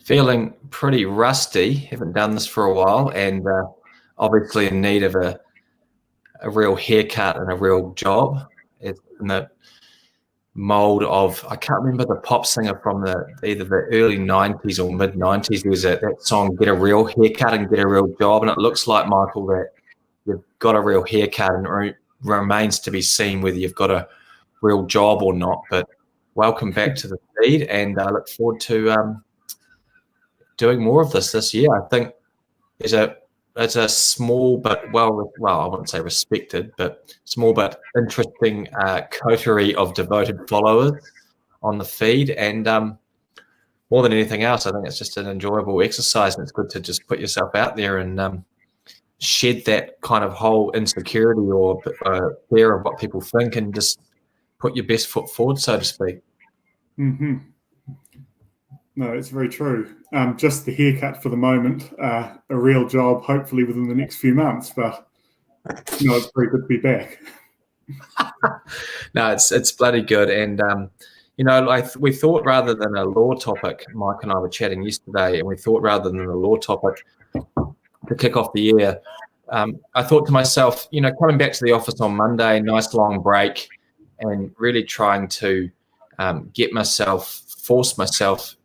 Feeling pretty rusty. Haven't done this for a while, and obviously in need of a real haircut and a real job. It's in the mold of, I can't remember the pop singer from either the early 90s or mid 90s. There was that song, Get a Real Haircut and Get a Real Job. And it looks like, Michael, that you've got a real haircut, and it remains to be seen whether you've got a real job or not. But welcome back to the feed, and I look forward to doing more of this year. I think it's a small but well, I wouldn't say respected, but small but interesting coterie of devoted followers on the feed. And more than anything else, I think it's just an enjoyable exercise, and it's good to just put yourself out there and shed that kind of whole insecurity or fear of what people think, and just put your best foot forward, so to speak. Mm-hmm. No, it's very true. Just the haircut for the moment, a real job hopefully within the next few months, but it's very good to be back. No, it's bloody good. And, we thought rather than a law topic, Mike and I were chatting yesterday, and we thought rather than a law topic to kick off the year, I thought to myself, coming back to the office on Monday, nice long break, and really trying to force myself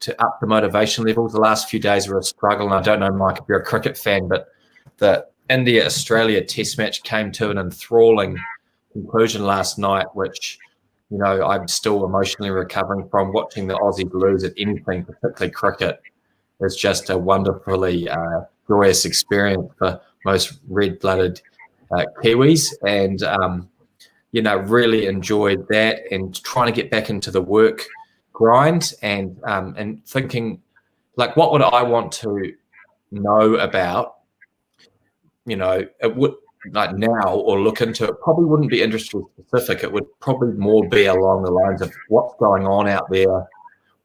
to up the motivation levels. The last few days were a struggle, and I don't know, Mike, if you're a cricket fan, but the India-Australia test match came to an enthralling conclusion last night, which, I'm still emotionally recovering from. Watching the Aussies lose at anything, particularly cricket, is just a wonderfully joyous experience for most red-blooded Kiwis, and really enjoyed that, and trying to get back into the work grind, and thinking, like, what would I want to know about, it would, like, now, or look into. It probably wouldn't be industry specific. It would probably more be along the lines of what's going on out there,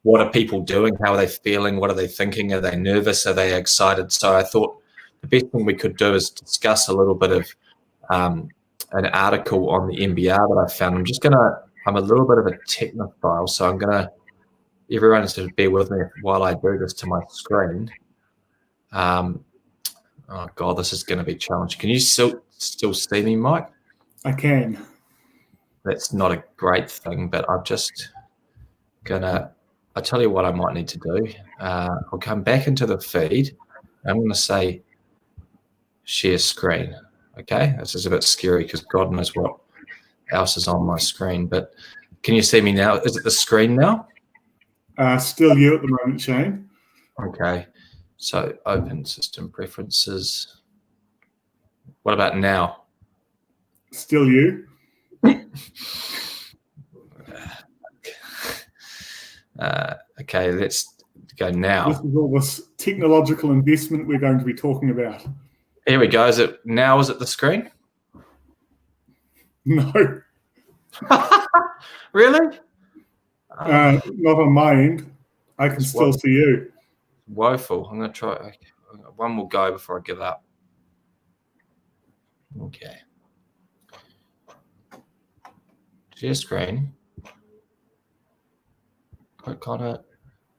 what are people doing, how are they feeling, what are they thinking, are they nervous, are they excited? So I thought the best thing we could do is discuss a little bit of an article on the NBR that I found. I'm a little bit of a technophile, so everyone has to bear with me while I do this to my screen. Oh God, this is going to be challenging. Can you still see me, Mike? I can. That's not a great thing, but I'm just I'll tell you what I might need to do. I'll come back into the feed. I'm going to say share screen. Okay, this is a bit scary because God knows what else is on my screen. But can you see me now? Is it the screen now? Still you at the moment, Shane. Okay, so open system preferences. What about now? Still you. Okay, let's go now. This is all this technological investment we're going to be talking about. Here we go. Is it the screen? No. Really? Not on my end. I can still see you. Woeful. I'm going to try. One will go before I give up. Okay. Share screen. Click on it.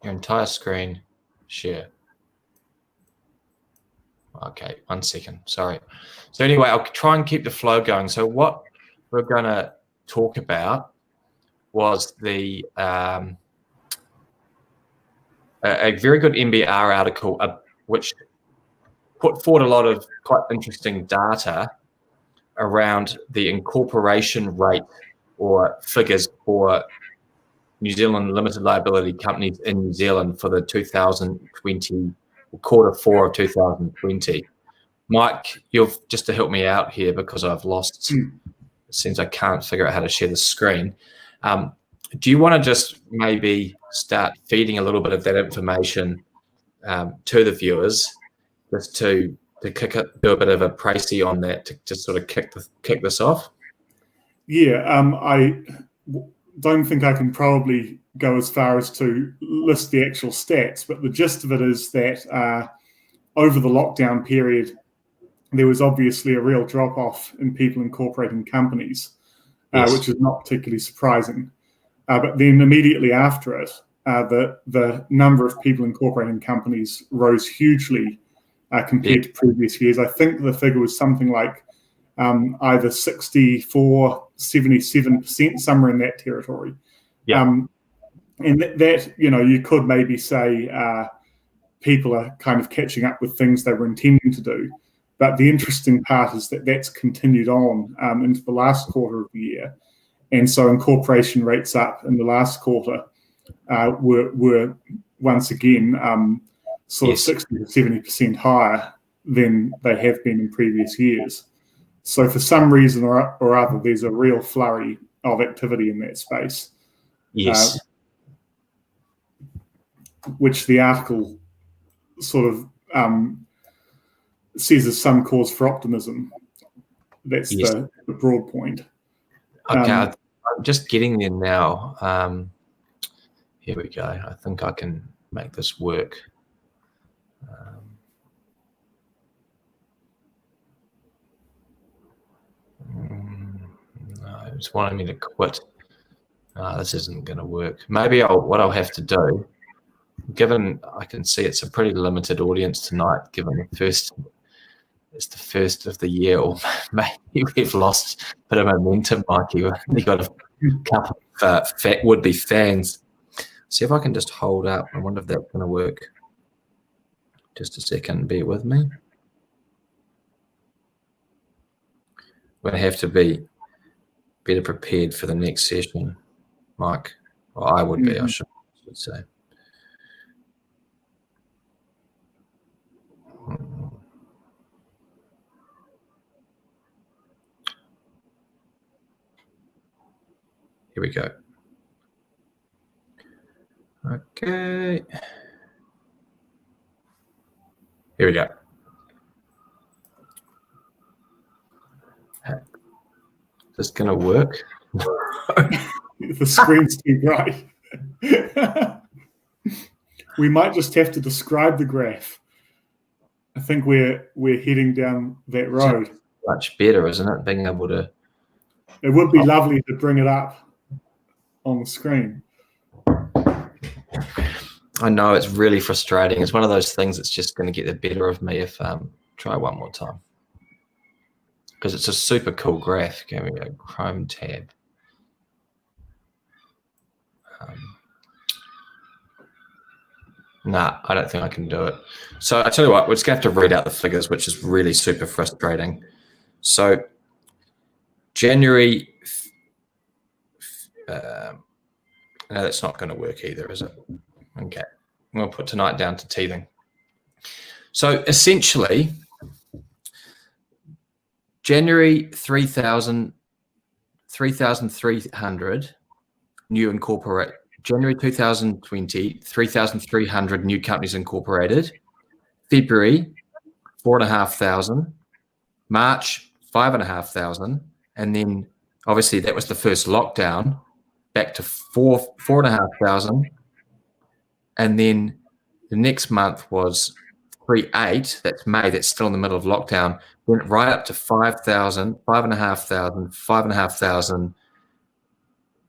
Your entire screen. Share. Okay, 1 second. Sorry. So anyway, I'll try and keep the flow going. So what we're going to talk about was a very good NBR article which put forward a lot of quite interesting data around the incorporation rate or figures for New Zealand limited liability companies in New Zealand for the 2020 Q4 of 2020. Mike, you've just to help me out here because I've lost. It seems I can't figure out how to share the screen. Do you want to just maybe start feeding a little bit of that information to the viewers, just to do a bit of a précis on that to just sort of kick this off? Yeah, I don't think I can probably go as far as to list the actual stats, but the gist of it is that over the lockdown period, there was obviously a real drop-off in people incorporating companies, yes, which is not particularly surprising. But then immediately after it, the number of people incorporating companies rose hugely compared to previous years. I think the figure was something like either 64, 77%, somewhere in that territory. Yeah. And that, you could maybe say people are kind of catching up with things they were intending to do. But the interesting part is that that's continued on into the last quarter of the year. And so incorporation rates up in the last quarter were once again sort of 60 to 70% higher than they have been in previous years. So for some reason or other, there's a real flurry of activity in that space. Yes. Which the article sort of says is some cause for optimism. That's the broad point. Okay, I'm just getting there now. Here we go. I think I can make this work. No, it's wanting me to quit. This isn't going to work. Maybe what I'll have to do, given I can see it's a pretty limited audience tonight, given it's the first of the year, or maybe we've lost a bit of momentum, Mikey. We've got a couple of would-be fans. See if I can just hold up. I wonder if that's going to work. Just a second, bear with me. We're going to have to be better prepared for the next session, Mike. Well, I would be, I should say. Here we go. Okay. Here we go. Is this going to work? The screen's too bright. We might just have to describe the graph. I think we're heading down that road. Much better, isn't it? Being able to. It would be lovely to bring it up on the screen. I know it's really frustrating. It's one of those things that's just going to get the better of me if try one more time. Because it's a super cool graph. Here we go, Chrome tab. Nah, I don't think I can do it. So I tell you what, we're just going to have to read out the figures, which is really super frustrating. So January, no, that's not going to work either, is it? Okay, I'm going to put tonight down to teething. So essentially, January 3,300 new incorporate. January 2020, 3,300 new companies incorporated. February, 4,500. March, 5,500. And then obviously that was the first lockdown, back to 4,500. And then the next month was 3,800. That's May. That's still in the middle of lockdown. Went right up to 5,000, 5,500, 5,500,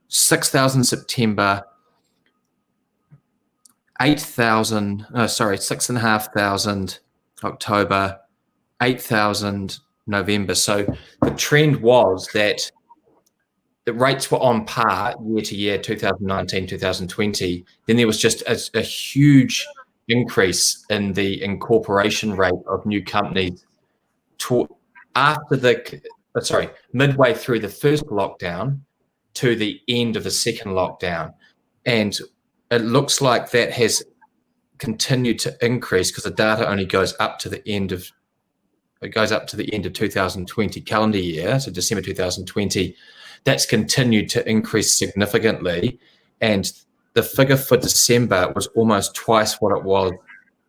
6,000 September, 8,000. No, sorry, 6,500 October, 8,000 November. So the trend was that the rates were on par year to year, 2019, 2020. Then there was just a huge increase in the incorporation rate of new companies midway through the first lockdown to the end of the second lockdown. And it looks like that has continued to increase because the data only goes up to the end of 2020 calendar year, so December 2020. That's continued to increase significantly, and the figure for December was almost twice what it was.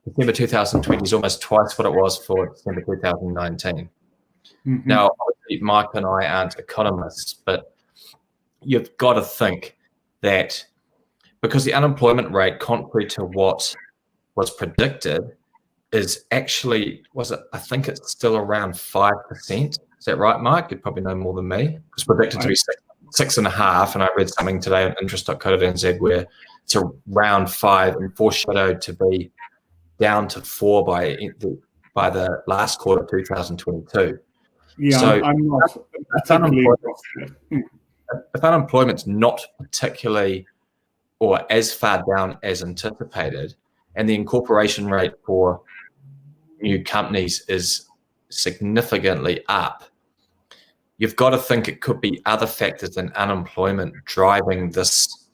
December 2020 is almost twice what it was for December 2019. Mm-hmm. Now, obviously, Mike and I aren't economists, but you've got to think that because the unemployment rate, contrary to what was predicted, is actually, I think it's still around 5%. Is that right, Mike? You'd probably know more than me. It's predicted to be 6.5%, and I read something today on interest.co.nz where It's around 5 and foreshadowed to be down to 4 by the last quarter of 2022. Yeah, so I'm not particularly. if unemployment's not particularly or as far down as anticipated, and the incorporation rate for new companies is significantly up, you've got to think it could be other factors than unemployment driving this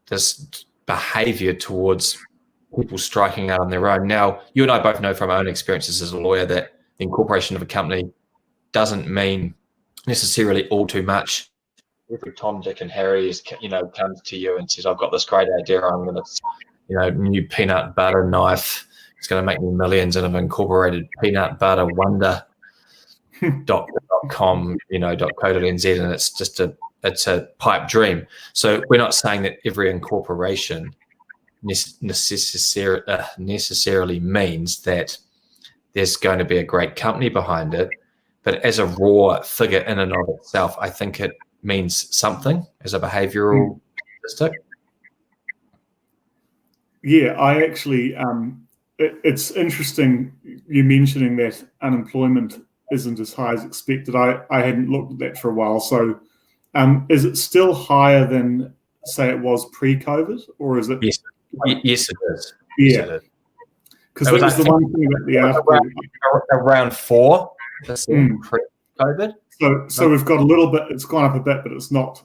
this behavior towards people striking out on their own. Now, you and I both know from our own experiences as a lawyer that the incorporation of a company doesn't mean necessarily all too much. Every Tom, Dick, and Harry is, comes to you and says, "I've got this great idea. I'm going to, new peanut butter knife. It's going to make me millions, and I've incorporated peanut butter wonder .com, .co.nz, and it's just a pipe dream." So we're not saying that every incorporation necessarily means that there's going to be a great company behind it, but as a raw figure in and of itself, I think it means something as a behavioral statistic. Yeah, I actually, it's interesting you mentioning that unemployment isn't as high as expected. I hadn't looked at that for a while. So is it still higher than, say, it was pre-COVID, or is it? Yes, yes, it is. Yeah. Yes, because that was the one thing about the article. Around 4% pre-COVID. So we've got a little bit, it's gone up a bit, but it's not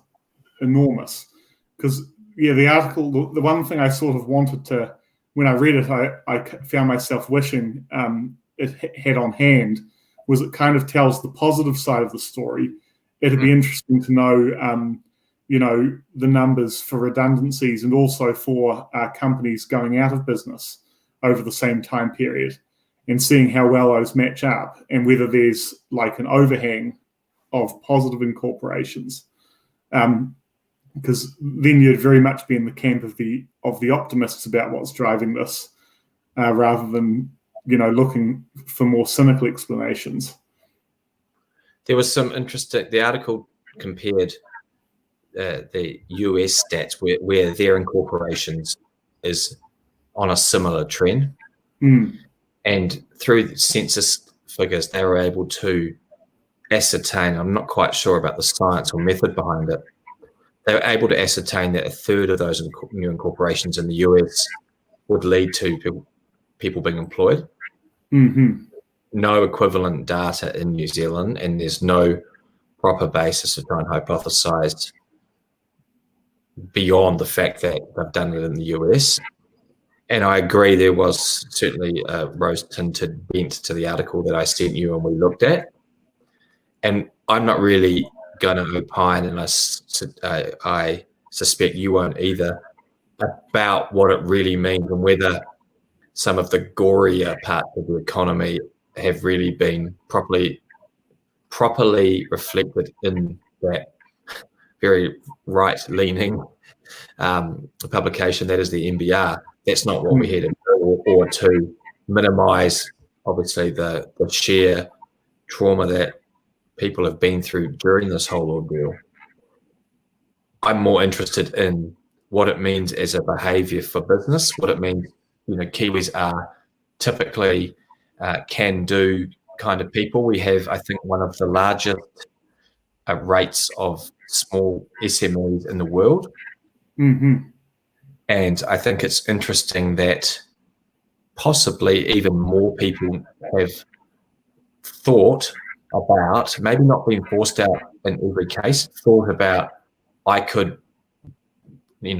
enormous. Because, the article, the one thing I sort of wanted to, when I read it, I found myself wishing it had on hand, was it kind of tells the positive side of the story. It'd be interesting to know, the numbers for redundancies and also for companies going out of business over the same time period, and seeing how well those match up and whether there's like an overhang of positive incorporations. Because then you'd very much be in the camp of the optimists about what's driving this, rather than looking for more cynical explanations. There was some interesting. The article compared the US stats where their incorporations is on a similar trend, and through the census figures, they were able to ascertain. I'm not quite sure about the science or method behind it. They were able to ascertain that a third of those new incorporations in the US would lead to people being employed. Mm-hmm. No equivalent data in New Zealand, and there's no proper basis to try and hypothesize beyond the fact that they've done it in the US. And I agree, there was certainly a rose-tinted bent to the article that I sent you and we looked at. And I'm not really going to opine, and I suspect you won't either, about what it really means and whether some of the gorier parts of the economy have really been properly reflected in that very right-leaning publication that is the NBR. That's not what we're here to do, or to minimise, obviously, the sheer trauma that people have been through during this whole ordeal. I'm more interested in what it means as a behaviour for business, what it means. Kiwis are typically can-do kind of people. We have, I think, one of the largest rates of small SMEs in the world. Mm-hmm. And I think it's interesting that possibly even more people have thought about, maybe not being forced out in every case, thought about, I could,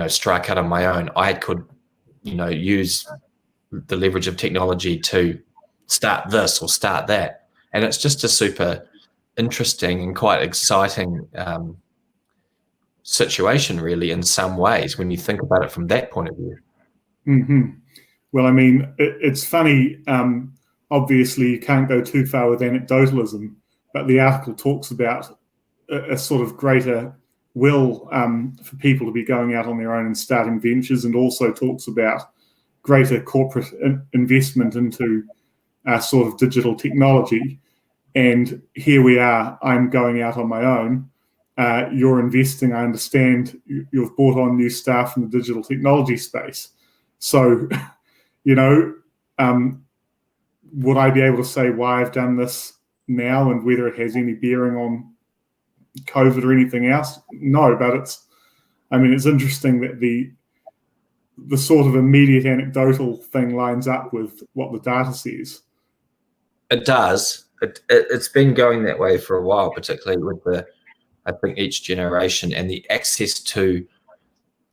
strike out on my own. I could, use the leverage of technology to start this or start that. And it's just a super interesting and quite exciting situation, really, in some ways, when you think about it from that point of view. Mm-hmm. Well, I mean, it's funny. Obviously, you can't go too far with anecdotalism, but the article talks about a sort of greater will for people to be going out on their own and starting ventures, and also talks about greater corporate investment into sort of digital technology. And here we are, I'm going out on my own. you're investing. I understand you've brought on new staff in the digital technology space. So, you know, would I be able to say why I've done this now and whether it has any bearing on COVID or anything else? No, but it's interesting that the sort of immediate anecdotal thing lines up with what the data says. It does. It's been going that way for a while, particularly with I think each generation and the access to,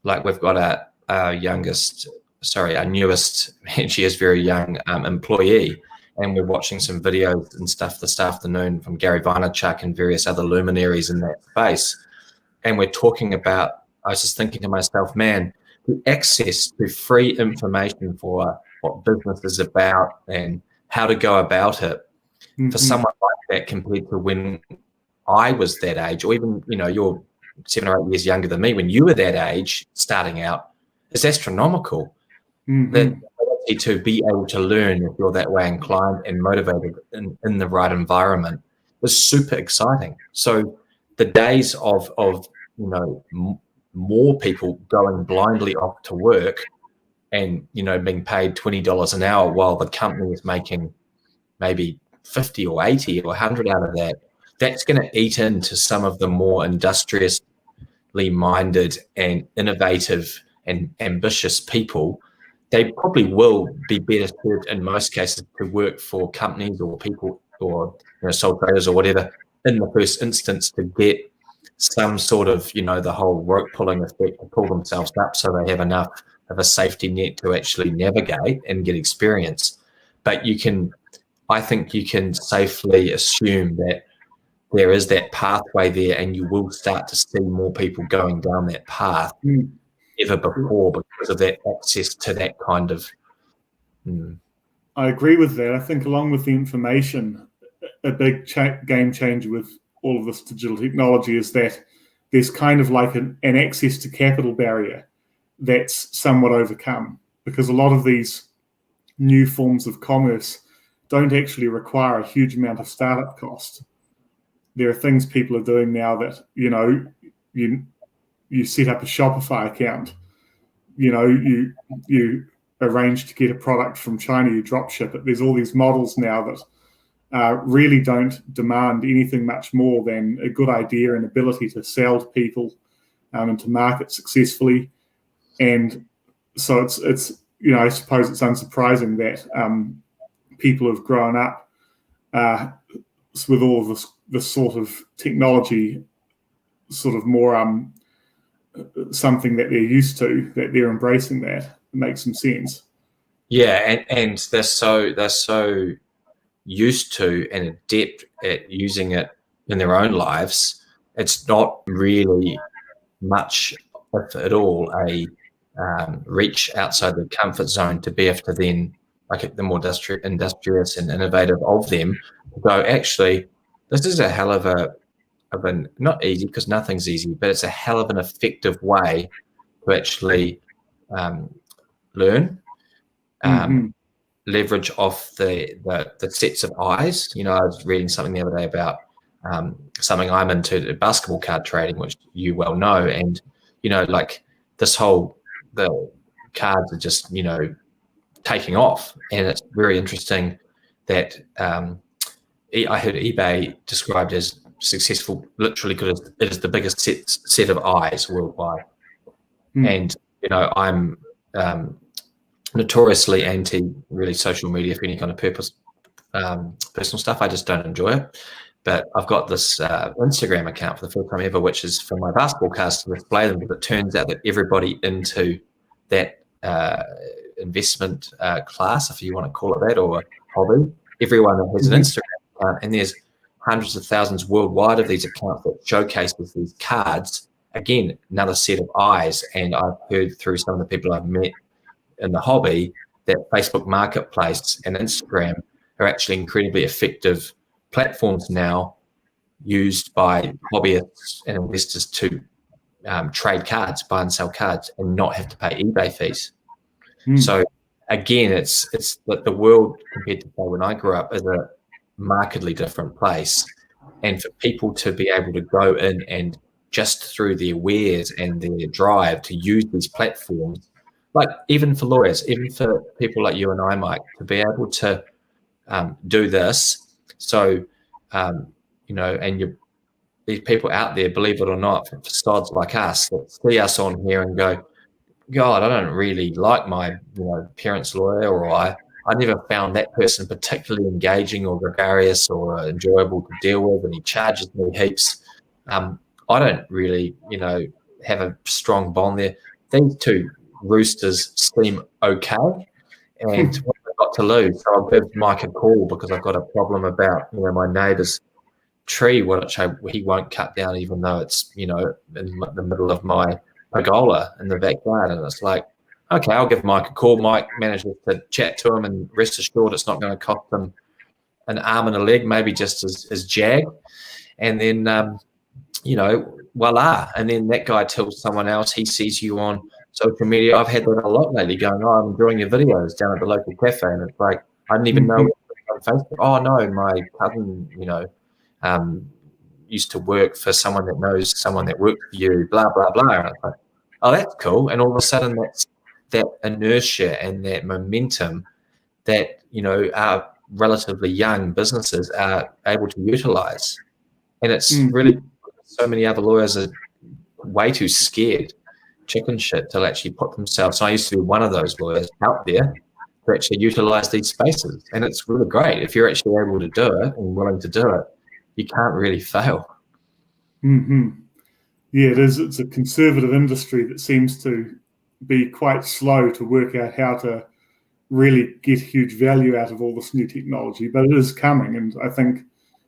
like, we've got our newest, and she is very young, employee, and we're watching some videos and stuff this afternoon from Gary Vaynerchuk and various other luminaries in that space. And we're talking about, I was just thinking to myself, man, the access to free information for what business is about and how to go about it for someone like that compared to when I was that age, or even, you know, you're 7 or 8 years younger than me, when you were that age starting out, is astronomical. That ability to be able to learn if you're that way inclined and motivated in the right environment was super exciting. So the days of you know, more people going blindly off to work and, you know, being paid $20 an hour while the company is making maybe 50 or 80 or 100 out of that, that's going to eat into some of the more industriously minded and innovative and ambitious people. They probably will be better served in most cases to work for companies or people or, you know, sole traders or whatever in the first instance to get some sort of, you know, the whole rope pulling effect to pull themselves up so they have enough of a safety net to actually navigate and get experience. But I think you can safely assume that there is that pathway there, and you will start to see more people going down that path ever before because of that access to that kind of. I agree with that. I think along with the information, a big game changer with all of this digital technology is that there's kind of like an access to capital barrier that's somewhat overcome, because a lot of these new forms of commerce don't actually require a huge amount of startup cost. There are things people are doing now that, you know, you set up a Shopify account, you know, you arrange to get a product from China, you drop ship it. There's all these models now that really don't demand anything much more than a good idea and ability to sell to people and to market successfully. And so it's you know, I suppose it's unsurprising that people have grown up with all of this sort of technology, sort of more something that they're used to, that they're embracing that. It makes some sense. Yeah, and they're so used to and adept at using it in their own lives. It's not really much, if at all, a reach outside the comfort zone to be able to then, like the more industrious and innovative of them, to go, actually, this is a hell of an, not easy because nothing's easy, but it's a hell of an effective way to actually learn, leverage off the sets of eyes. You know, I was reading something the other day about something I'm into, basketball card trading, which you well know, and, you know, like this whole, the cards are just, you know, taking off, and it's very interesting that I heard eBay described as successful literally because it is the biggest set of eyes worldwide. And, you know, I'm notoriously anti really social media for any kind of personal stuff. I just don't enjoy it. But I've got this Instagram account for the first time ever, which is for my basketball cards to display them. But it turns out that everybody into that investment class, if you want to call it that, or hobby, everyone that has an Instagram account, and there's hundreds of thousands worldwide of these accounts that showcases these cards. Again, another set of eyes. And I've heard through some of the people I've met in the hobby that Facebook Marketplace and Instagram are actually incredibly effective platforms now used by hobbyists and investors to trade cards, buy and sell cards, and not have to pay eBay fees. So again, it's like the world compared to, say, when I grew up, is a markedly different place. And for people to be able to go in and just through their wares and their drive to use these platforms, like even for lawyers, even for people like you and I, Mike, to be able to do this. So, and these people out there, believe it or not, for sods like us, that see us on here and go, God, I don't really like my parents' lawyer, or I never found that person particularly engaging or gregarious or enjoyable to deal with, and he charges me heaps. I don't really, have a strong bond there. These two roosters seem okay, and what have I got to lose? So I'll give Mike a call because I've got a problem about my neighbour's tree, which he won't cut down, even though it's in the middle of my pergola in the backyard. And it's like, okay, I'll give Mike a call. Mike manages to chat to him, and rest assured it's not going to cost him an arm and a leg, maybe just as Jag. And then, voila. And then that guy tells someone else, he sees you on social media. I've had that a lot lately, going, oh, I'm enjoying your videos down at the local cafe. And it's like, I didn't even know on Facebook. Oh, no, my cousin, used to work for someone that knows someone that worked for you, blah, blah, blah. And it's like, oh, that's cool. And all of a sudden, that's that inertia and that momentum that, our relatively young businesses are able to utilize. And it's really, so many other lawyers are way too scared, chicken shit, to actually put themselves. So I used to be one of those lawyers out there to actually utilize these spaces. And it's really great. If you're actually able to do it and willing to do it, you can't really fail. Mm-hmm. Yeah, it is. It's a conservative industry that seems to be quite slow to work out how to really get huge value out of all this new technology, but it is coming. And I think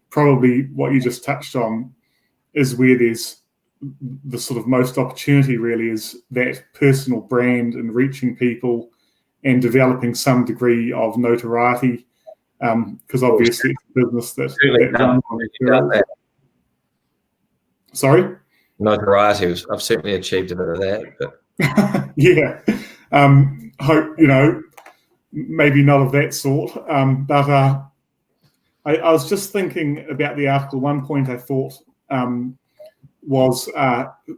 probably what you just touched on is where there's the sort of most opportunity, really, is that personal brand and reaching people and developing some degree of notoriety, because obviously it's a business that runs on referrals. Sorry? Notoriety. I've certainly achieved a bit of that. But yeah. Hope, maybe not of that sort. But I was just thinking about the article. One point I thought was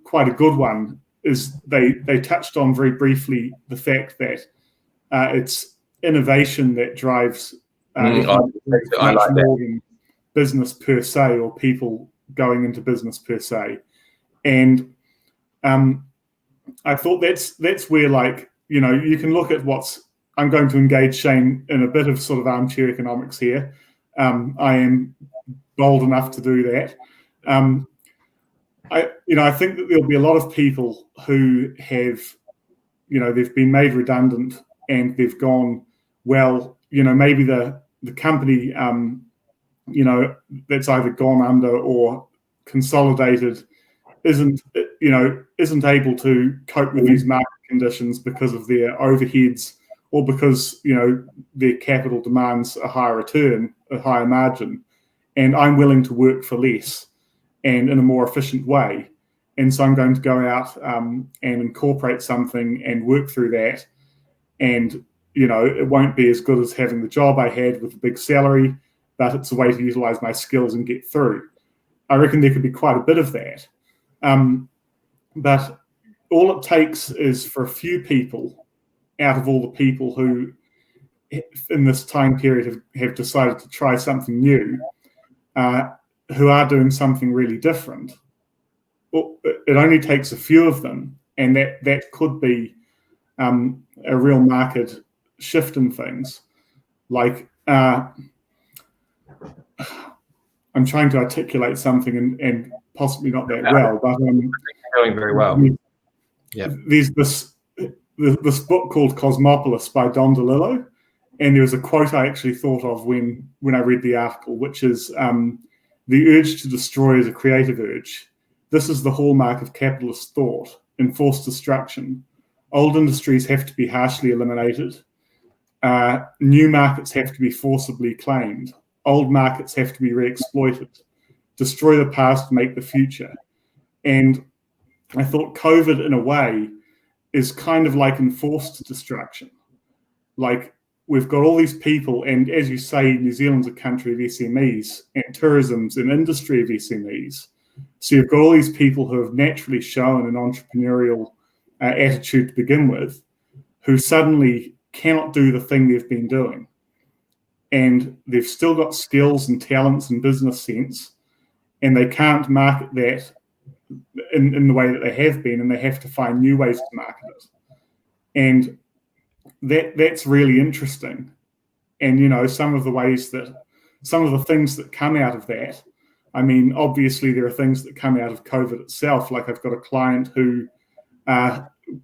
quite a good one is they touched on very briefly the fact that it's innovation that drives much more than business per se, or people going into business per se. And I thought that's where, like, you can look at I'm going to engage Shane in a bit of sort of armchair economics here. I am bold enough to do that. I think that there'll be a lot of people who have, they've been made redundant and they've gone, well, maybe the company, that's either gone under or consolidated isn't able to cope with these market conditions because of their overheads, or because their capital demands a higher return, a higher margin, and I'm willing to work for less and in a more efficient way. And so I'm going to go out and incorporate something and work through that. And, it won't be as good as having the job I had with a big salary, but it's a way to utilize my skills and get through. I reckon there could be quite a bit of that. But all it takes is for a few people out of all the people who in this time period have decided to try something new, who are doing something really different. It only takes a few of them, and that could be a real market shift in things. Like, I'm trying to articulate something and possibly not that well, but doing very well. Yeah, there's this book called Cosmopolis by Don DeLillo, and there was a quote I actually thought of when I read the article, which is, "The urge to destroy is a creative urge. This is the hallmark of capitalist thought, enforced destruction. Old industries have to be harshly eliminated. New markets have to be forcibly claimed. Old markets have to be re-exploited. Destroy the past, make the future." And I thought COVID, in a way, is kind of like enforced destruction. Like, we've got all these people, and as you say, New Zealand's a country of SMEs, and tourism's an industry of SMEs. So you've got all these people who have naturally shown an entrepreneurial attitude to begin with, who suddenly cannot do the thing they've been doing. And they've still got skills and talents and business sense, and they can't market that in the way that they have been, and they have to find new ways to market it. And that's really interesting. And, you know, some of the things that come out of that, I mean, obviously there are things that come out of COVID itself. Like I've got a client who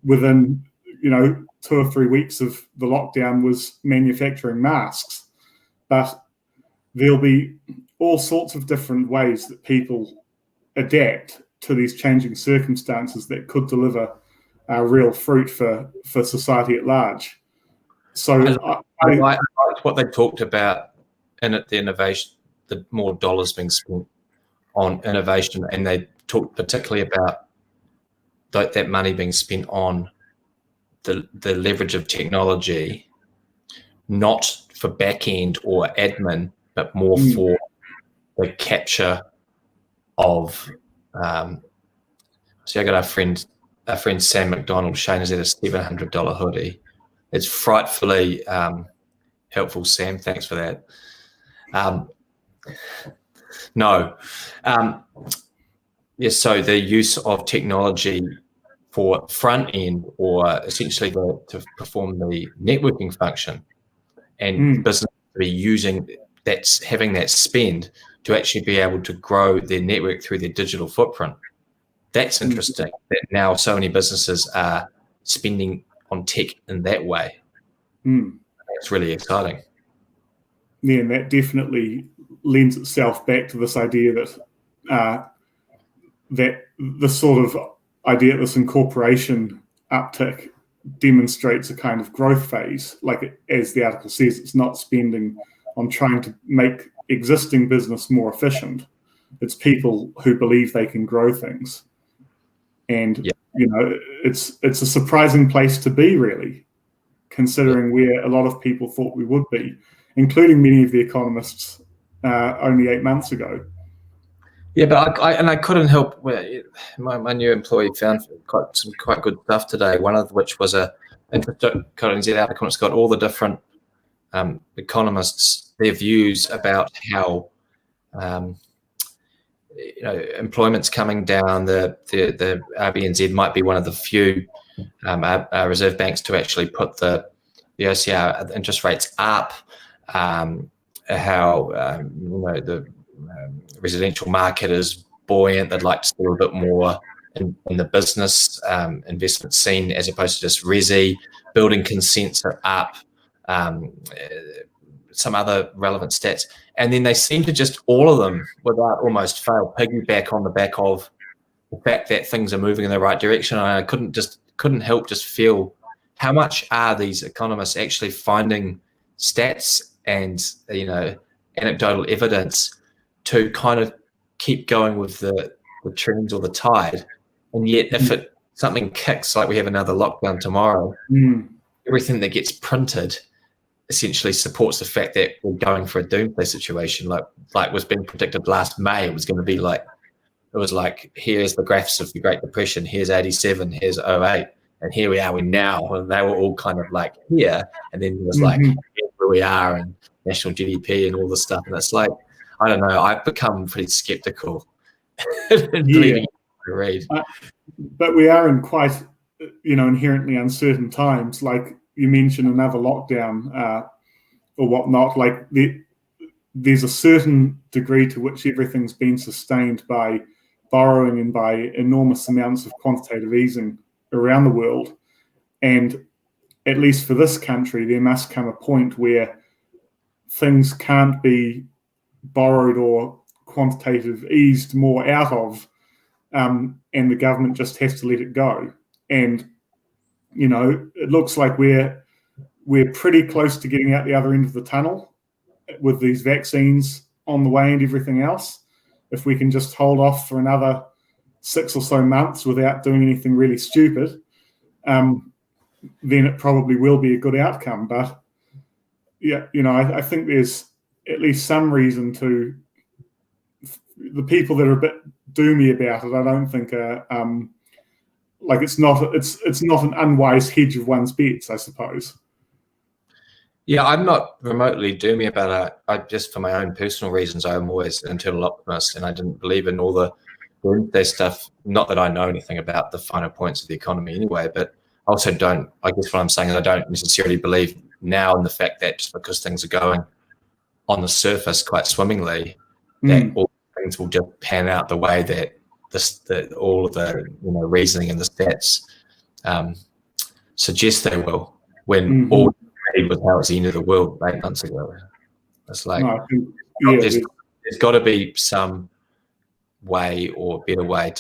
within, you know, 2 or 3 weeks of the lockdown was manufacturing masks. But there'll be all sorts of different ways that people adapt to these changing circumstances that could deliver real fruit for society at large. So I liked what they talked about in it, the innovation, the more dollars being spent on innovation, and they talked particularly about that money being spent on the leverage of technology, not for back end or admin, but more for the capture of. So I got our friend Sam McDonald. Shane is at a $700 hoodie. It's frightfully helpful, Sam. Thanks for that. Yes, so the use of technology for front end, or essentially to perform the networking function, and business to be using having that spend to actually be able to grow their network through their digital footprint. That's interesting. That now so many businesses are spending on tech in that way. That's really exciting. Yeah, and that definitely lends itself back to this idea that that the sort of idea, this incorporation uptick, demonstrates a kind of growth phase. Like as the article says, it's not spending on trying to make existing business more efficient. It's people who believe they can grow things. And, you know, it's a surprising place to be, really, considering where a lot of people thought we would be, including many of the economists only 8 months ago. Yeah, but I couldn't help. My new employee found some quite good stuff today. One of which was a interesting article. It's got all the different economists, their views about how you know, employment's coming down. The RBNZ might be one of the few reserve banks to actually put the OCR interest rates up. How you know, the residential market is buoyant. They'd like to see a bit more in the business investment scene as opposed to just resi. Building consents are up. Some other relevant stats, and then they seem to just all of them, without almost fail, piggyback on the back of the fact that things are moving in the right direction. I couldn't help just feel how much are these economists actually finding stats and, you know, anecdotal evidence to kind of keep going with the trends or the tide, and yet if something kicks, like we have another lockdown tomorrow, everything that gets printed essentially supports the fact that we're going for a doomsday situation, like was being predicted last May. It was going to be like, it was like, here's the graphs of the Great Depression, here's 87, here's 08, and here we are now, and they were all kind of like here, and then it was like, here's where we are, and national GDP and all this stuff, and it's like, I don't know, I've become pretty skeptical believing to read. But we are in quite, you know, inherently uncertain times. Like you mentioned, another lockdown or whatnot. Like there's a certain degree to which everything's been sustained by borrowing and by enormous amounts of quantitative easing around the world. And at least for this country, there must come a point where things can't be borrowed or quantitative eased more out of, and the government just has to let it go. And, you know, it looks like we're pretty close to getting out the other end of the tunnel with these vaccines on the way and everything else. If we can just hold off for another 6 or so months without doing anything really stupid, then it probably will be a good outcome. But yeah, you know, I think there's at least some reason to the people that are a bit doomy about it. I don't think like it's not an unwise hedge of one's bets, I suppose. Yeah, I'm not remotely doomy about it. I just, for my own personal reasons, I'm always an internal optimist, and I didn't believe in all the doomsday stuff. Not that I know anything about the finer points of the economy anyway, but I also don't. I guess what I'm saying is I don't necessarily believe now in the fact that just because things are going on the surface quite swimmingly, that all things will just pan out the way that all of the reasoning and the stats suggest they will. When all was how it's the end of the world 8 months ago. It's like there's got to be some way or better way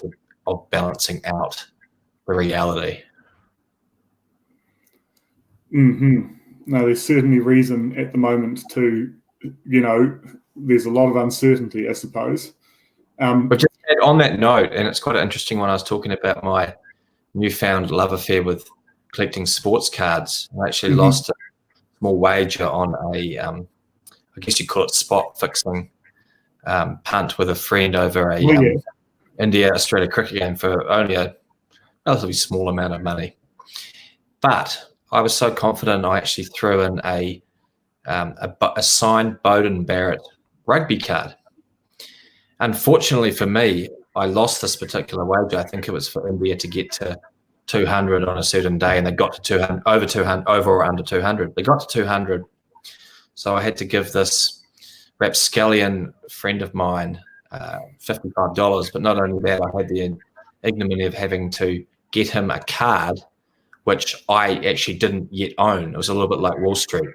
of balancing out the reality. No, there's certainly reason at the moment to, there's a lot of uncertainty, I suppose. But just on that note, and it's quite an interesting one, I was talking about my newfound love affair with collecting sports cards. I actually lost a small wager on a, I guess you call it spot fixing punt with a friend over a India-Australia cricket game for only a relatively small amount of money. But I was so confident I actually threw in a signed Bowden Barrett rugby card. Unfortunately for me, I lost this particular wager. I think it was for India to get to 200 on a certain day, and they got to 200, over or under 200. They got to 200, so I had to give this rapscallion friend of mine $55. But not only that, I had the ignominy of having to get him a card which I actually didn't yet own. It was a little bit like Wall Street,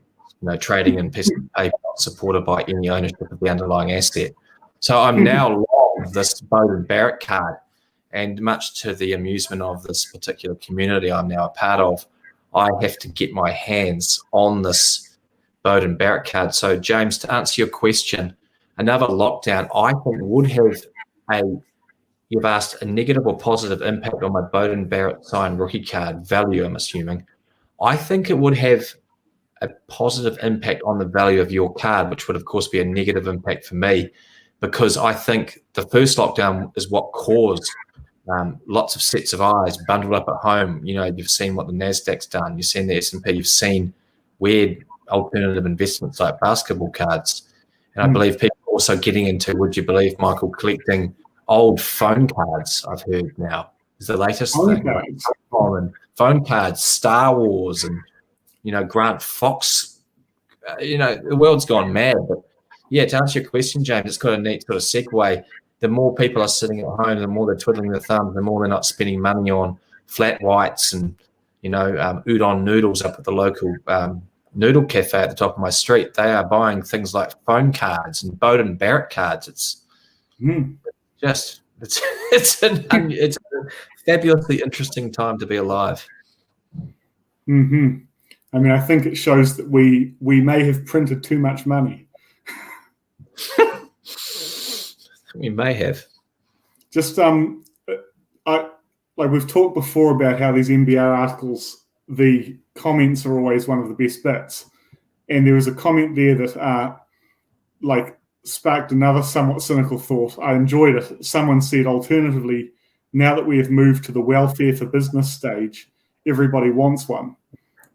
trading in pieces of paper not supported by any ownership of the underlying asset. So I'm now long this Bowden Barrett card. And much to the amusement of this particular community I'm now a part of, I have to get my hands on this Bowden Barrett card. So, James, to answer your question, another lockdown, I think would have you've asked, a negative or positive impact on my Bowden Barrett signed rookie card value, I'm assuming. I think it would have a positive impact on the value of your card, which would, of course, be a negative impact for me, because I think the first lockdown is what caused lots of sets of eyes bundled up at home. You've seen what the NASDAQ's done. You've seen the S&P. You've seen weird alternative investments like basketball cards. And I believe people are also getting into, would you believe, Michael, collecting old phone cards, I've heard now, is the latest thing. Like phone cards, Star Wars, and, Grant Fox. The world's gone mad. But, yeah, to answer your question, James, it's got a neat sort of segue. The more people are sitting at home, the more they're twiddling their thumbs, the more they're not spending money on flat whites and, udon noodles up at the local noodle cafe at the top of my street. They are buying things like phone cards and Bowden Barrett cards. It's a fabulously interesting time to be alive. I mean, I think it shows that we may have printed too much money. We may have. Just we've talked before about how these NBR articles, the comments are always one of the best bits, and there was a comment there that sparked another somewhat cynical thought. I enjoyed it. Someone said, alternatively, now that we have moved to the welfare for business stage, everybody wants one,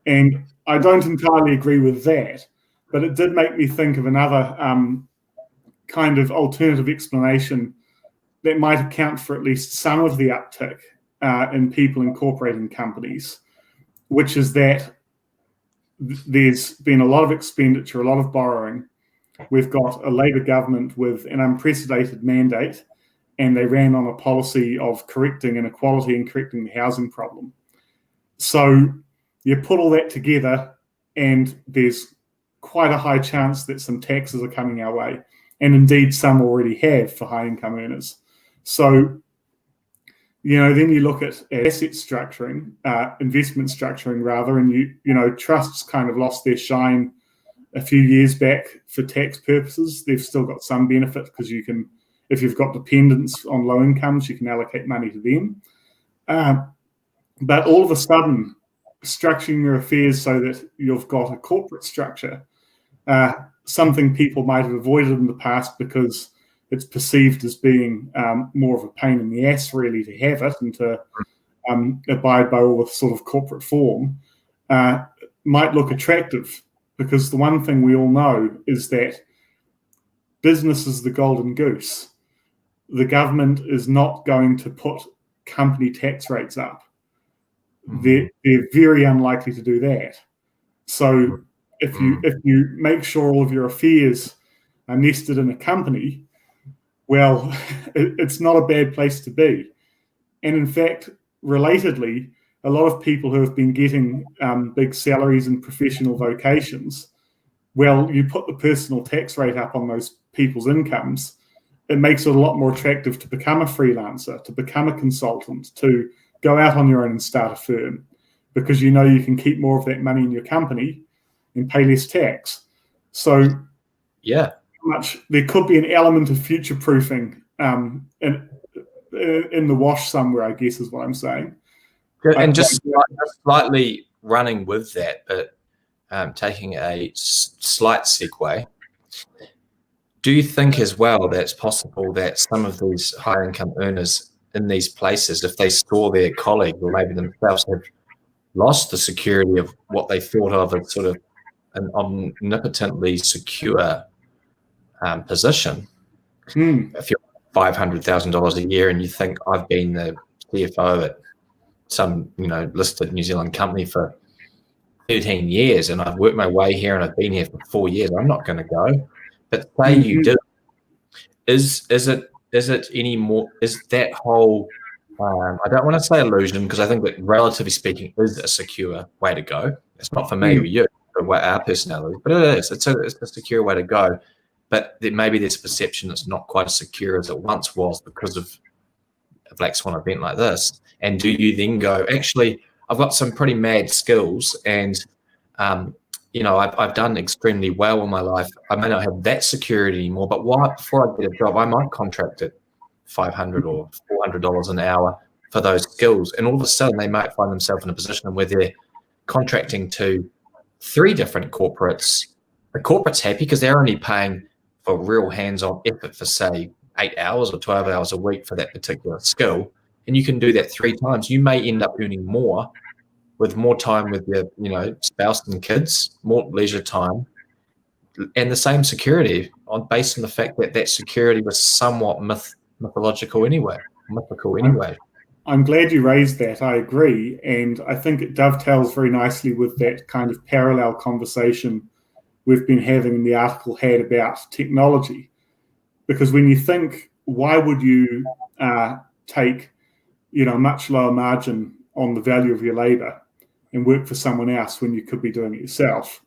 and I don't entirely agree with that, but it did make me think of another kind of alternative explanation that might account for at least some of the uptick in people incorporating companies, which is that there's been a lot of expenditure, a lot of borrowing. We've got a Labour government with an unprecedented mandate, and they ran on a policy of correcting inequality and correcting the housing problem. So you put all that together, and there's quite a high chance that some taxes are coming our way. And indeed, some already have for high-income earners. So, then you look at asset structuring, investment structuring rather, and trusts kind of lost their shine a few years back for tax purposes. They've still got some benefit because you can, if you've got dependents on low incomes, you can allocate money to them. But all of a sudden, structuring your affairs so that you've got a corporate structure, something people might have avoided in the past because it's perceived as being more of a pain in the ass, really, to have it and to abide by all the sort of corporate form, might look attractive. Because the one thing we all know is that business is the golden goose. The government is not going to put company tax rates up. They're very unlikely to do that. So if you make sure all of your affairs are nested in a company, well, it's not a bad place to be. And in fact, relatedly, a lot of people who have been getting big salaries in professional vocations, well, you put the personal tax rate up on those people's incomes, it makes it a lot more attractive to become a freelancer, to become a consultant, to go out on your own and start a firm, because you know you can keep more of that money in your company and pay less tax. So yeah, there could be an element of future-proofing in the wash somewhere, I guess is what I'm saying. And just slightly running with that, but taking a slight segue, do you think as well that it's possible that some of these high income earners in these places, if they saw their colleague or maybe themselves have lost the security of what they thought of as sort of an omnipotently secure position? If you're $500,000 a year and you think, I've been the CFO at some listed New Zealand company for 13 years and I've worked my way here and I've been here for 4 years, I'm not going to go. But say you do, is it any more? Is that whole? I don't want to say illusion, because I think that relatively speaking is a secure way to go. It's not for me or you, or our personality, but it is. It's a secure way to go. But maybe there's a perception it's not quite as secure as it once was because of a black swan event like this. And do you then go, actually, I've got some pretty mad skills and I've done extremely well in my life. I may not have that security anymore, but before I get a job, I might contract at $500 or $400 an hour for those skills. And all of a sudden, they might find themselves in a position where they're contracting to 3 different corporates. The corporate's happy because they're only paying for real hands-on effort for, say, 8 hours or 12 hours a week for that particular skill. And you can do that 3 times. You may end up earning more with more time with your, spouse and kids, more leisure time, and the same security based on the fact that that security was somewhat mythological anyway, mythical anyway. I'm glad you raised that. I agree. And I think it dovetails very nicely with that kind of parallel conversation we've been having in the article had about technology. Because when you think, why would you take, much lower margin on the value of your labor and work for someone else when you could be doing it yourself?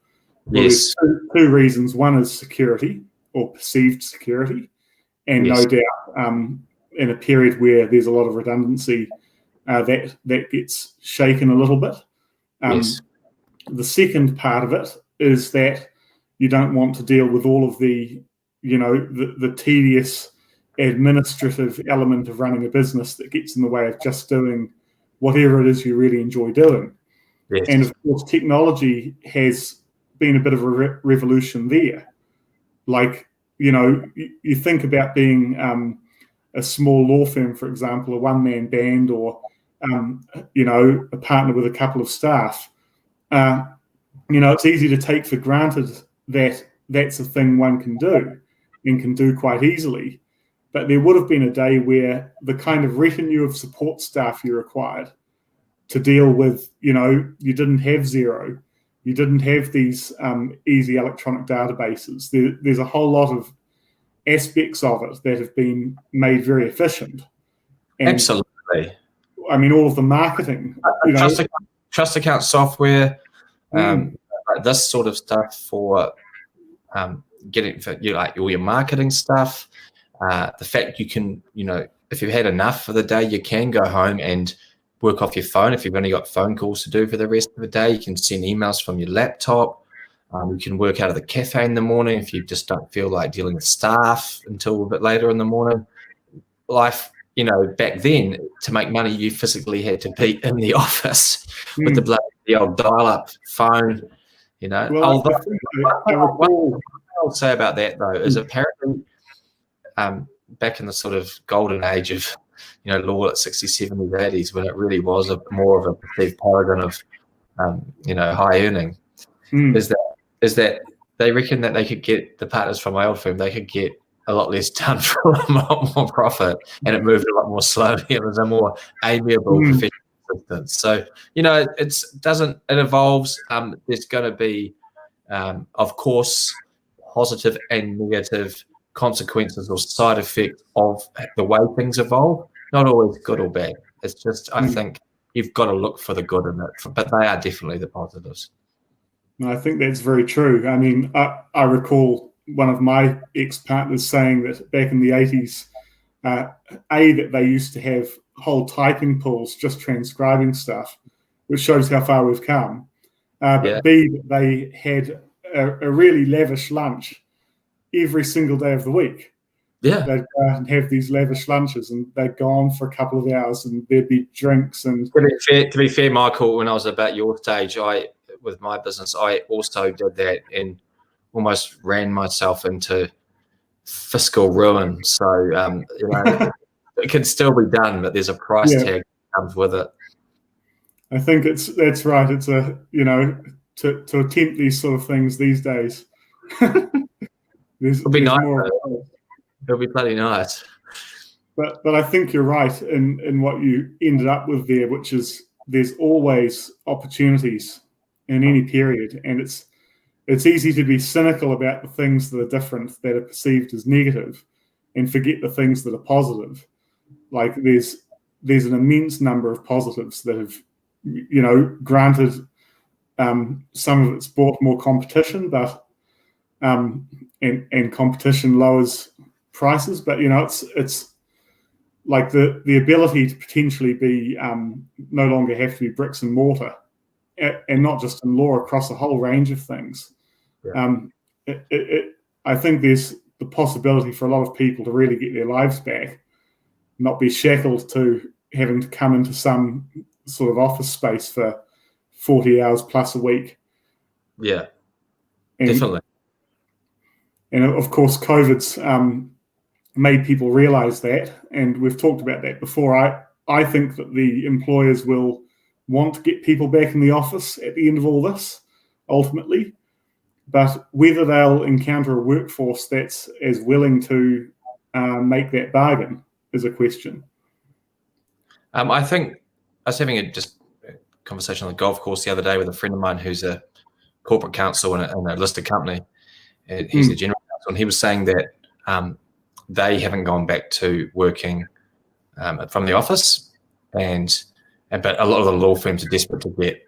Well, yes. There's two reasons. One is security, or perceived security. And yes. no doubt, in a period where there's a lot of redundancy, that gets shaken a little bit. Yes. The second part of it is that you don't want to deal with all of the tedious administrative element of running a business that gets in the way of just doing whatever it is you really enjoy doing. Yes. And of course, technology has been a bit of a revolution there. Like, you think about being a small law firm, for example, a one-man band, or a partner with a couple of staff. It's easy to take for granted that that's a thing one can do and can do quite easily. But there would have been a day where the kind of retinue of support staff you required to deal with, you didn't have Xero, you didn't have these easy electronic databases. There's a whole lot of aspects of it that have been made very efficient. And, absolutely. I mean, all of the marketing. Trust account software, like this sort of stuff for getting for all your marketing stuff. The fact you can, if you've had enough for the day, you can go home and work off your phone. If you've only got phone calls to do for the rest of the day, you can send emails from your laptop. You can work out of the cafe in the morning if you just don't feel like dealing with staff until a bit later in the morning. Life, back then, to make money, you physically had to be in the office with the old dial-up phone. Well, although, what I'll say about that though is apparently back in the sort of golden age of, law at 60s, 70s, 80s, when it really was more of a perceived paragon of, high earning, is that they reckon that they could get the partners from my old firm, they could get a lot less done for a lot more profit, and it moved a lot more slowly. It was a more amiable professional assistance. So, it evolves. There's going to be, of course, positive and negative consequences or side effects of the way things evolve. Not always good or bad. It's just, I think you've got to look for the good in it, but they are definitely the positives. I think that's very true. I mean, I recall one of my ex-partners saying that back in the 80s, that they used to have whole typing pools just transcribing stuff, which shows how far we've come. But B, that they had a really lavish lunch every single day of the week. Yeah. They'd go out and have these lavish lunches, and they'd go on for a couple of hours, and there'd be drinks. And to be fair, Michael, when I was about your stage, with my business, I also did that and almost ran myself into fiscal ruin. So, it can still be done, but there's a price tag that comes with it. I think that's right. It's to attempt these sort of things these days. It'll be nice. It'll be bloody nice. But I think you're right in what you ended up with there, which is there's always opportunities in any period, and it's easy to be cynical about the things that are different, that are perceived as negative, and forget the things that are positive. Like there's an immense number of positives that have, granted, some of it's brought more competition, but and competition lowers prices. But it's like the ability to potentially be no longer have to be bricks and mortar, and not just in law, across a whole range of things. Yeah. I think there's the possibility for a lot of people to really get their lives back, not be shackled to having to come into some sort of office space for 40 hours plus a week. Yeah, definitely. And of course, COVID's made people realize that, and we've talked about that before. I think that the employers will want to get people back in the office at the end of all this, ultimately. But whether they'll encounter a workforce that's as willing to make that bargain is a question. I think I was having a conversation on the golf course the other day with a friend of mine who's a corporate counsel in a listed company. He's the general counsel, and he was saying that they haven't gone back to working from the office, but a lot of the law firms are desperate to get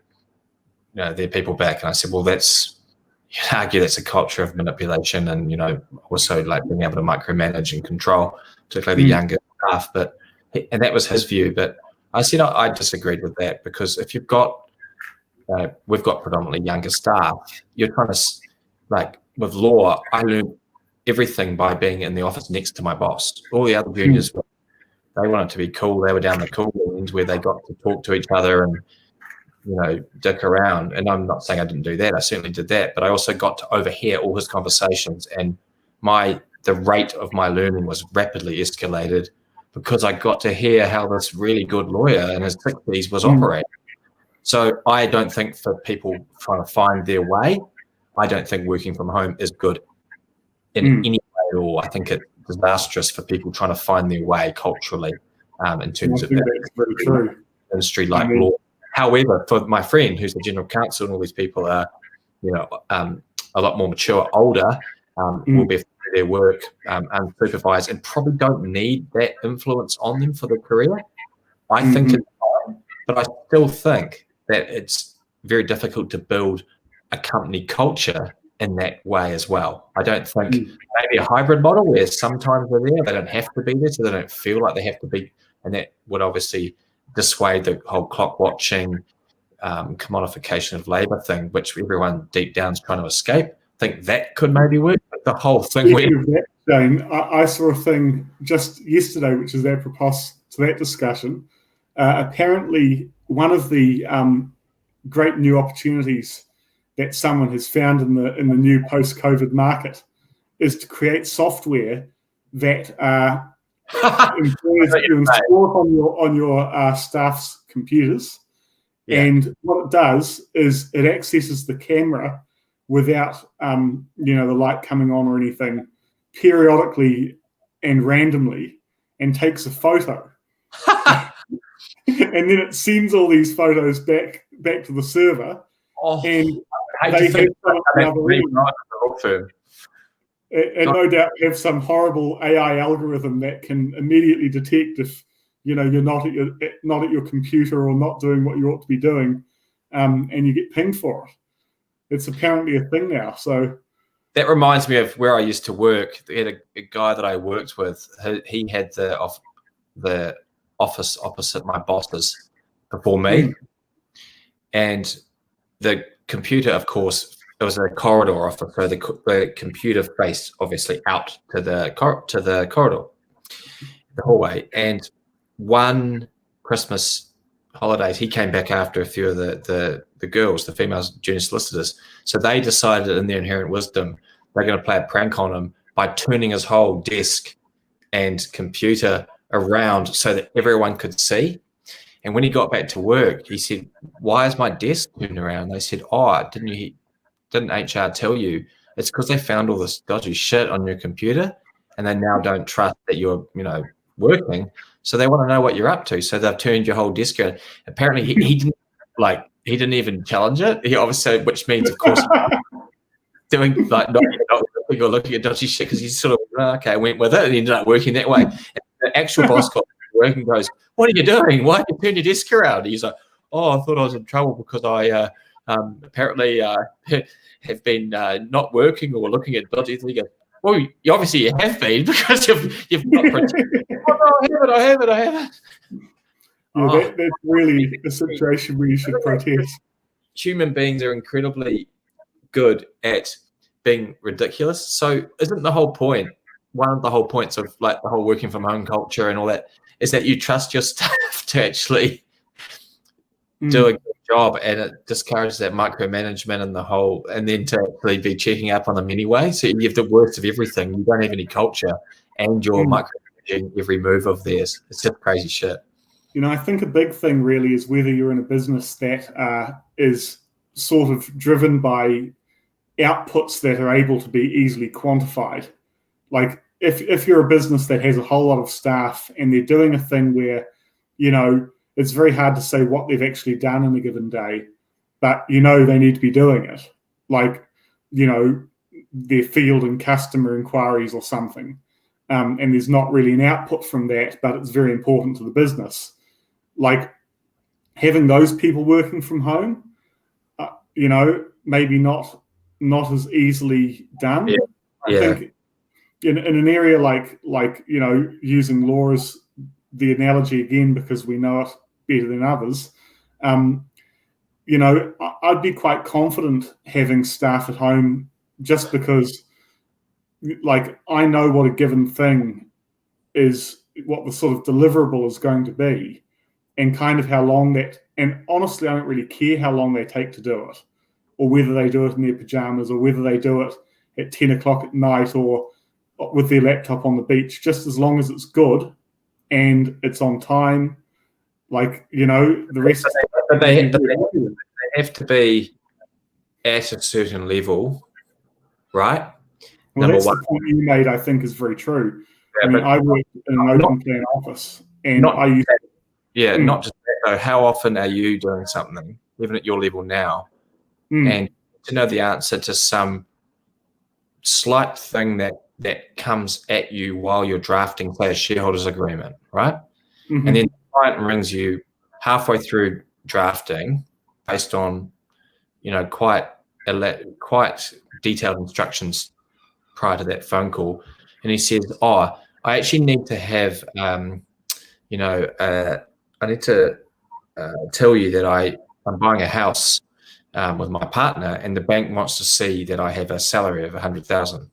their people back. And I said, well, you can argue that's a culture of manipulation, and also like being able to micromanage and control, particularly the younger staff. And that was his view. But I said I disagreed with that, because if you've got we've got predominantly younger staff, you're trying to, like with law, I learned everything by being in the office next to my boss. All the other juniors, they wanted to be cool. They were down the cool end where they got to talk to each other and dick around. And I'm not saying I didn't do that. I certainly did that, but I also got to overhear all his conversations, and the rate of my learning was rapidly escalated, because I got to hear how this really good lawyer in his 60s was operating. So I don't think, for people trying to find their way, I don't think working from home is good in any way at all. I think it's disastrous for people trying to find their way culturally in terms of that industry like law. However, for my friend who's the general counsel, and all these people are, a lot more mature, older, will be able to do their work unsupervised, and probably don't need that influence on them for their career. I think it's fine, but I still think that it's very difficult to build a company culture in that way as well. I don't think maybe a hybrid model where sometimes they're there, they don't have to be there, so they don't feel like they have to be, and that would obviously dissuade the whole clock watching, commodification of labor thing, which everyone deep down is trying to escape. I think that could maybe work, but the whole thing. Jane, I saw a thing just yesterday, which is apropos to that discussion. Apparently, one of the great new opportunities that someone has found in the new post-COVID market is to create software that You install it on your staff's computers, and what it does is it accesses the camera without the light coming on or anything, periodically and randomly, and takes a photo. And then it sends all these photos back to the server, and they have and no doubt have some horrible AI algorithm that can immediately detect if you're not at your computer or not doing what you ought to be doing, and you get pinged for it. It's apparently a thing now. So that reminds me of where I used to work. They had a guy that I worked with. He had the office opposite my boss's before me, and the computer, of course, it was a corridor office, so the computer faced obviously out to the corridor, the hallway. And one Christmas holidays, he came back after a few of the girls, the female junior solicitors. So they decided in their inherent wisdom they're going to play a prank on him by turning his whole desk and computer around so that everyone could see. And when he got back to work, he said, "Why is my desk turned around?" They said, "Oh, didn't HR tell you? It's because they found all this dodgy shit on your computer, and they now don't trust that you're, working. So they want to know what you're up to. So they've turned your whole desk around." Apparently, he didn't even challenge it. He obviously, which means, of course, doing not looking at dodgy shit, because he's sort of okay, went with it and ended up working that way. And the actual boss got working and goes, "What are you doing? Why did you turn your desk around?" He's like, "Oh, I thought I was in trouble because I apparently have been not working or looking at dodgy things." He goes, "Well, you have been, because you've not protected." "Oh, no, I have it. Yeah, that's really a situation where you should protest. Human beings are incredibly good at being ridiculous. So isn't the whole point, one of the whole points of like the whole working from home culture and all that, is that you trust your staff to actually do a good job, and it discourages that micromanagement and the whole, and then to actually be checking up on them anyway. So you have the worst of everything. You don't have any culture, and you're micromanaging every move of theirs. It's just crazy shit. I think a big thing really is whether you're in a business that is sort of driven by outputs that are able to be easily quantified. Like if you're a business that has a whole lot of staff and they're doing a thing where, it's very hard to say what they've actually done in a given day, but they need to be doing it. Like, their field and customer inquiries or something. And there's not really an output from that, but it's very important to the business. Like having those people working from home, maybe not as easily done. Yeah. I think in an area like using law as the analogy again, because we know it better than others, I'd be quite confident having staff at home, just because like I know what a given thing is, what the sort of deliverable is going to be, and kind of how long that, and honestly, I don't really care how long they take to do it, or whether they do it in their pajamas, or whether they do it at 10 o'clock at night, or with their laptop on the beach, just as long as it's good and it's on time. Like, the rest. But they have to be at a certain level, right? Well, that's the point you made, I think, is very true. Yeah, I worked in an open plan office, and I used to. Yeah, not just that, though. How often are you doing something, even at your level now, and to know the answer to some slight thing that comes at you while you're drafting, say, a shareholders agreement, right? And then the client rings you halfway through drafting based on, quite detailed instructions prior to that phone call, and he says, "Oh, I actually need to have, I need to tell you that I'm buying a house with my partner, and the bank wants to see that I have a salary of 100,000.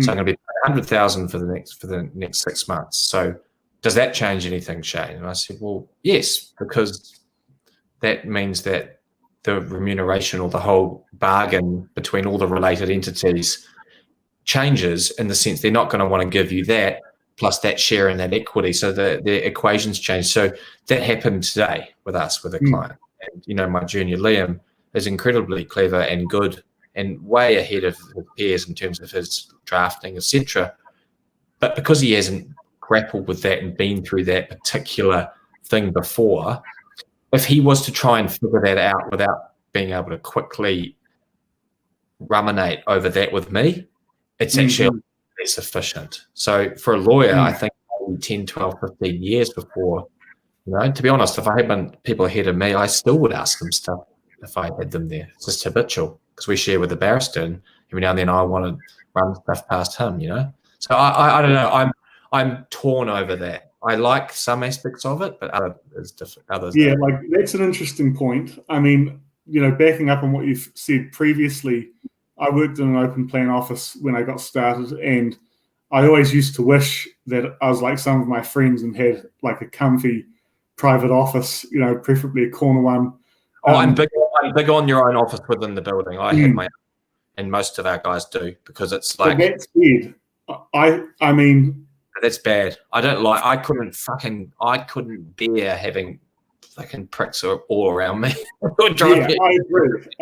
So I'm going to be 100,000 for the next 6 months. So does that change anything, Shane?" And I said, "Well, yes, because that means that the remuneration or the whole bargain between all the related entities changes, in the sense they're not going to want to give you that plus that share in that equity. So the equations change. So that happened today with us, with a client. And, my junior Liam is incredibly clever and good and way ahead of his peers in terms of his drafting, etc. But because he hasn't grappled with that and been through that particular thing before, if he was to try and figure that out without being able to quickly ruminate over that with me, it's actually less efficient. So for a lawyer, I think 10, 12, 15 years before, to be honest, if I had people ahead of me, I still would ask them stuff if I had them there. It's just habitual because we share with the barrister, and every now and then I want to run stuff past him, So I don't know. I'm torn over that. I like some aspects of it, but others. Yeah, like that's an interesting point. I mean, backing up on what you've said previously, I worked in an open plan office when I got started, and I always used to wish that I was like some of my friends and had like a comfy private office, preferably a corner one. I'm big on your own office within the building. I have my own, and most of our guys do, because it's like. But that said, I mean, that's bad. I couldn't bear having fucking pricks all around me. Yeah,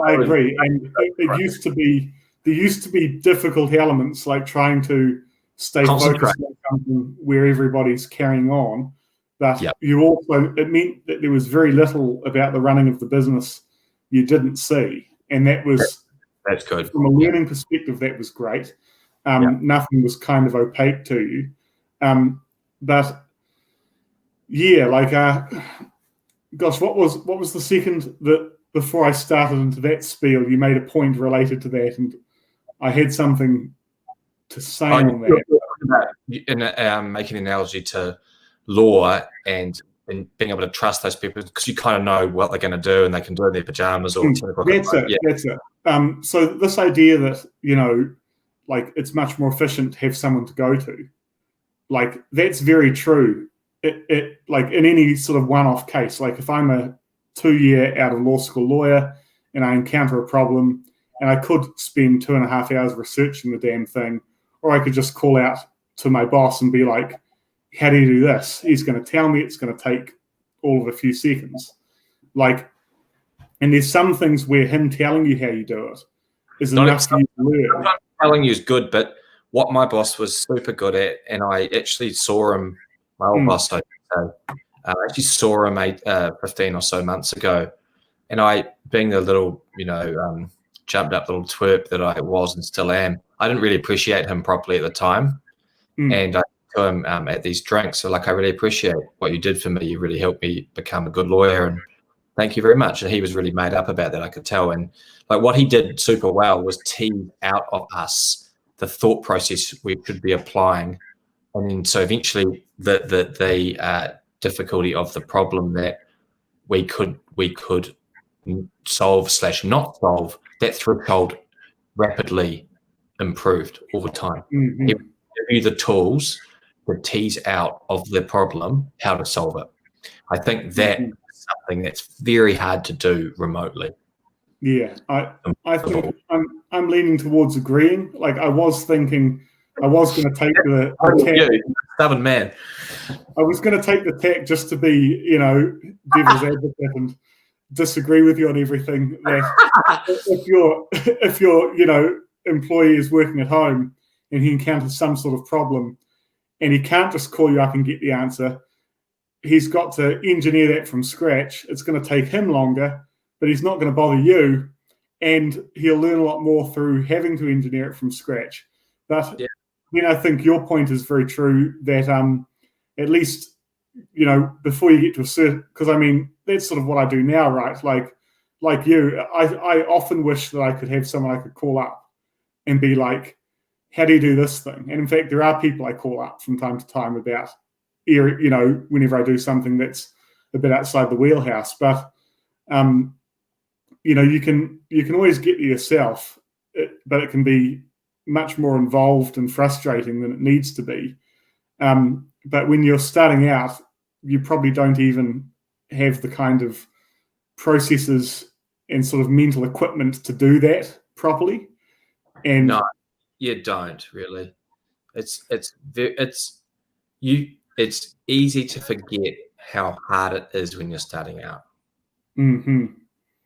I agree. And there used to be difficult elements like trying to stay focused on something where everybody's carrying on. But it meant that there was very little about the running of the business you didn't see. And that's good. From a learning perspective, that was great. Nothing was kind of opaque to you. But yeah, like, gosh, what was the second that before I started into that spiel, you made a point related to that, and I had something to say on that. Making an analogy to law and being able to trust those people, because you kind of know what they're going to do, and they can do it in their pajamas or 10 o'clock. That's it. So this idea that, like, it's much more efficient to have someone to go to, like, that's very true. It like in any sort of one-off case, like if I'm a 2-year out of law school lawyer and I encounter a problem, and I could spend 2.5 hours researching the damn thing, or I could just call out to my boss and be like, how do you do this? He's going to tell me. It's going to take all of a few seconds. Like, and there's some things where him telling you how you do it is enough for you to learn. Telling you is good, but what my boss was super good at, and I actually saw him, my old boss, I actually saw him 15 or so months ago, and I, being the little, jumped up little twerp that I was and still am, I didn't really appreciate him properly at the time. And I to him at these drinks, so like, I really appreciate what you did for me. You really helped me become a good lawyer, and thank you very much. And he was really made up about that, I could tell. And like, what he did super well was tease out of us the thought process we should be applying, and then so eventually the difficulty of the problem that we could solve / not solve, that threshold rapidly improved all the time. He would give you the tools to tease out of the problem how to solve it. I think that is something that's very hard to do remotely. Yeah, I think I'm leaning towards agreeing. Like, I was thinking I was going to take the tack. Stubborn man. I was going to take the tack just to be, devil's advocate and disagree with you on everything. That if your employee is working at home and he encounters some sort of problem, and he can't just call you up and get the answer, he's got to engineer that from scratch. It's going to take him longer, but he's not going to bother you, and he'll learn a lot more through having to engineer it from scratch. But I think your point is very true, that at least, before you get to a certain, because I mean, that's sort of what I do now, right? Like you, I often wish that I could have someone I could call up and be like, how do you do this thing? And in fact, there are people I call up from time to time about, whenever I do something that's a bit outside the wheelhouse. But you can always get to yourself, but it can be much more involved and frustrating than it needs to be. But when you're starting out, you probably don't even have the kind of processes and sort of mental equipment to do that properly. And no, you don't really. It's it's easy to forget how hard it is when you're starting out. Mm-hmm.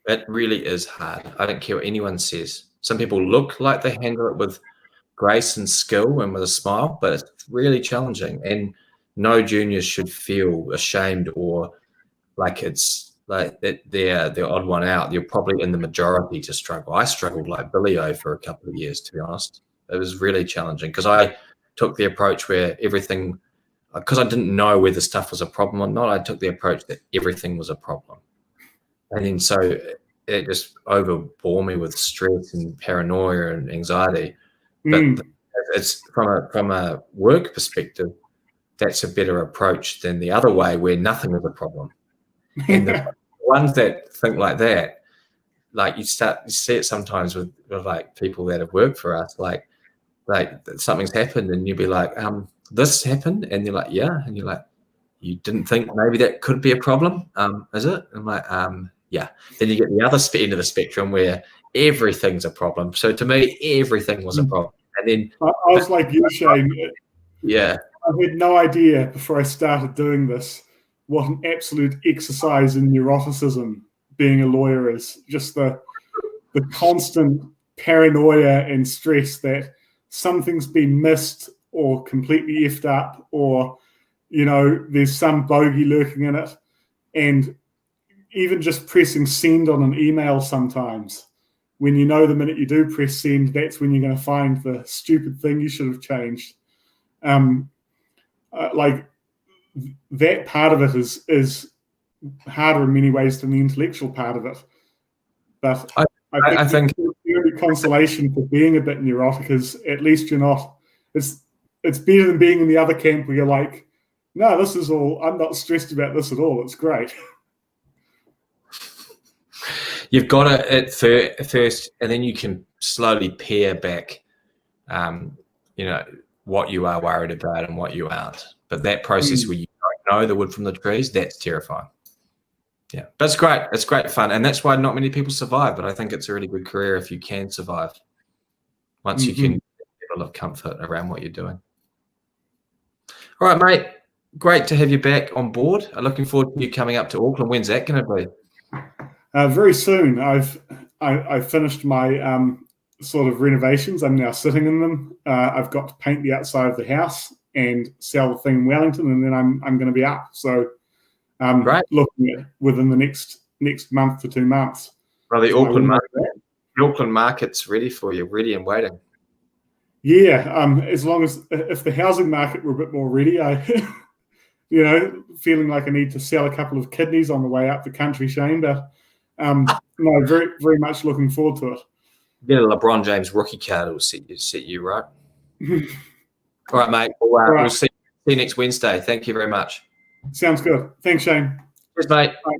It really is hard. I don't care what anyone says. Some people look like they handle it with grace and skill and with a smile, but it's really challenging. And no juniors should feel ashamed or like it's like that they're the odd one out. You're probably in the majority to struggle. I struggled like Billy O for a couple of years, to be honest. It was really challenging because I took the approach where everything, because I didn't know whether stuff was a problem or not, I took the approach that everything was a problem. And then so it just overbore me with stress and paranoia and anxiety. But it's from a work perspective, that's a better approach than the other way where nothing is a problem. And the ones that think like that, like you see it sometimes with like people that have worked for us, like something's happened and you'll be like, this happened, and you're like, yeah, and you're like, you didn't think maybe that could be a problem, is it? I'm like, yeah. Then you get the other end of the spectrum where everything's a problem. So to me, everything was a problem. And then I was like you, Shane. Yeah. I had no idea before I started doing this what an absolute exercise in neuroticism being a lawyer is. Just the constant paranoia and stress that something's been missed or completely effed up, or there's some bogey lurking in it. And even just pressing send on an email sometimes, when the minute you do press send, that's when you're going to find the stupid thing you should have changed. Like that part of it is harder in many ways than the intellectual part of it. But I think the only consolation for being a bit neurotic is at least you're not. It's better than being in the other camp where you're like, no, this is all. I'm not stressed about this at all. It's great. You've got it at first, and then you can slowly pare back, what you are worried about and what you aren't. But that process where you don't know the wood from the trees, that's terrifying. Yeah, but it's great. It's great fun, and that's why not many people survive. But I think it's a really good career if you can survive. Once you can get a lot of comfort around what you're doing. All right, mate. Great to have you back on board. I'm looking forward to you coming up to Auckland. When's that going to be? Very soon. I've finished my sort of renovations. I'm now sitting in them. I've got to paint the outside of the house and sell the thing in Wellington, and then I'm going to be up. So looking at within the next month to 2 months. Well, the Auckland market's ready for you, ready and waiting. Yeah, as long as if the housing market were a bit more ready, I feeling like I need to sell a couple of kidneys on the way up the country, Shane. But no, very, very much looking forward to it. Get a LeBron James rookie card will set you right. All right, mate. We'll see you next Wednesday. Thank you very much. Sounds good. Thanks, Shane. Cheers, mate. Bye.